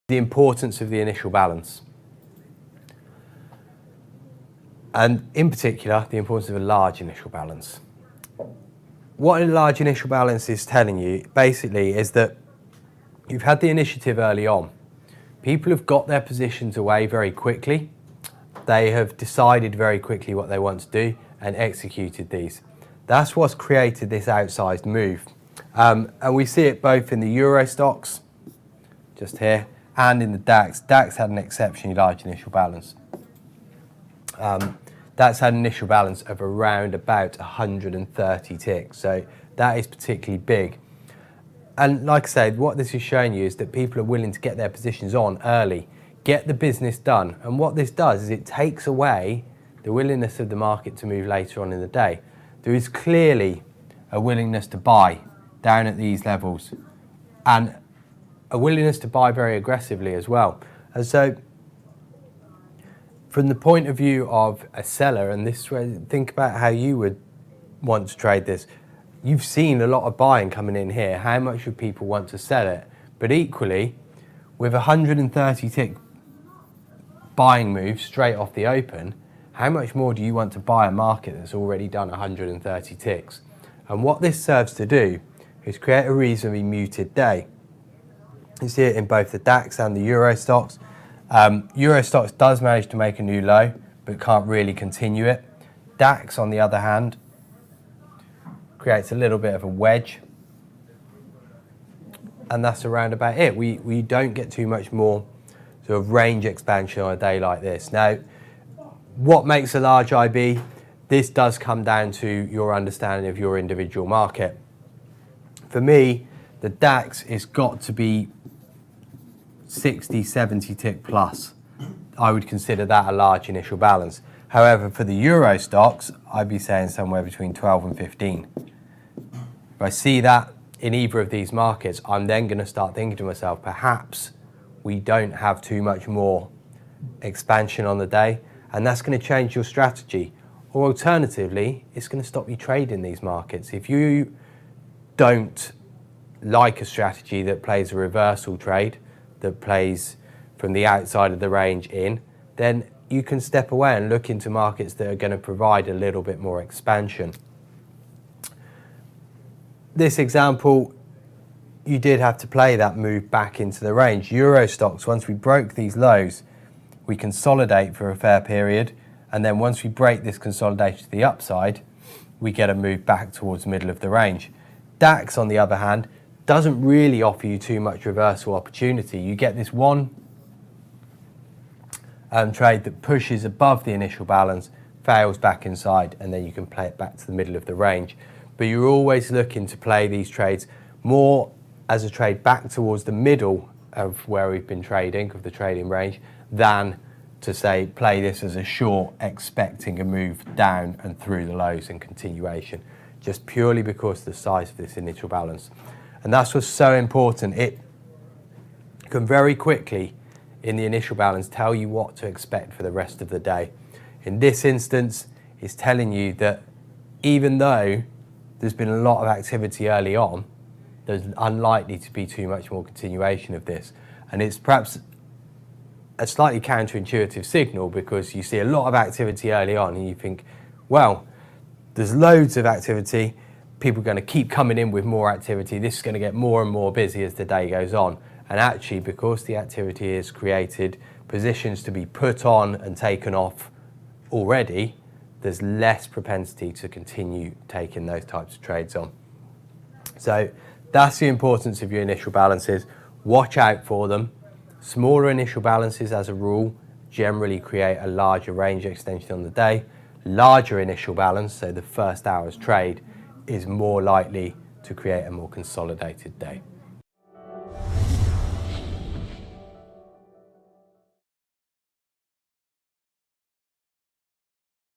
the importance of the initial balance. And in particular, the importance of a large initial balance. What a large initial balance is telling you, basically, is that you've had the initiative early on. People have got their positions away very quickly. They have decided very quickly what they want to do and executed these. That's what's created this outsized move. And we see it both in the Eurostoxx, just here, and in the DAX. DAX had an exceptionally large initial balance. That's had an initial balance of around about 130 ticks. So that is particularly big. And like I said, what this is showing you is that people are willing to get their positions on early, get the business done. And what this does is it takes away the willingness of the market to move later on in the day. There is clearly a willingness to buy down at these levels and a willingness to buy very aggressively as well. And so from the point of view of a seller, and this way, think about how you would want to trade this. You've seen a lot of buying coming in here. How much would people want to sell it? But equally, with 130 tick buying move straight off the open, how much more do you want to buy a market that's already done 130 ticks? And what this serves to do is create a reasonably muted day. You see it in both the DAX and the Eurostoxx. Eurostoxx does manage to make a new low, but can't really continue it. DAX, on the other hand, creates a little bit of a wedge. And that's around about it. We don't get too much more sort of range expansion on a day like this. Now, what makes a large IB? This does come down to your understanding of your individual market. For me, the DAX has got to be 60, 70 tick plus. I would consider that a large initial balance. However, for the Eurostoxx, I'd be saying somewhere between 12 and 15. If I see that in either of these markets, I'm then going to start thinking to myself, perhaps we don't have too much more expansion on the day, and that's going to change your strategy. Or alternatively, it's going to stop you trading these markets. If you don't like a strategy that plays a reversal trade, that plays from the outside of the range in, then you can step away and look into markets that are going to provide a little bit more expansion. This example, you did have to play that move back into the range. Eurostoxx, once we broke these lows, we consolidate for a fair period, and then once we break this consolidation to the upside, we get a move back towards the middle of the range. DAX, on the other hand, doesn't really offer you too much reversal opportunity. You get this one trade that pushes above the initial balance, fails back inside, and then you can play it back to the middle of the range. But you're always looking to play these trades more as a trade back towards the middle of where we've been trading, of the trading range, than to say play this as a short, expecting a move down and through the lows and continuation, just purely because of the size of this initial balance. And that's what's so important. It can very quickly, in the initial balance, tell you what to expect for the rest of the day. In this instance, it's telling you that even though there's been a lot of activity early on, there's unlikely to be too much more continuation of this. And it's perhaps a slightly counterintuitive signal, because you see a lot of activity early on and you think, well, there's loads of activity, people are going to keep coming in with more activity, this is going to get more and more busy as the day goes on. And actually, because the activity has created positions to be put on and taken off already, there's less propensity to continue taking those types of trades on. So that's the importance of your initial balances. Watch out for them. Smaller initial balances, as a rule, generally create a larger range extension on the day. Larger initial balance, so the first hour's trade, is more likely to create a more consolidated day.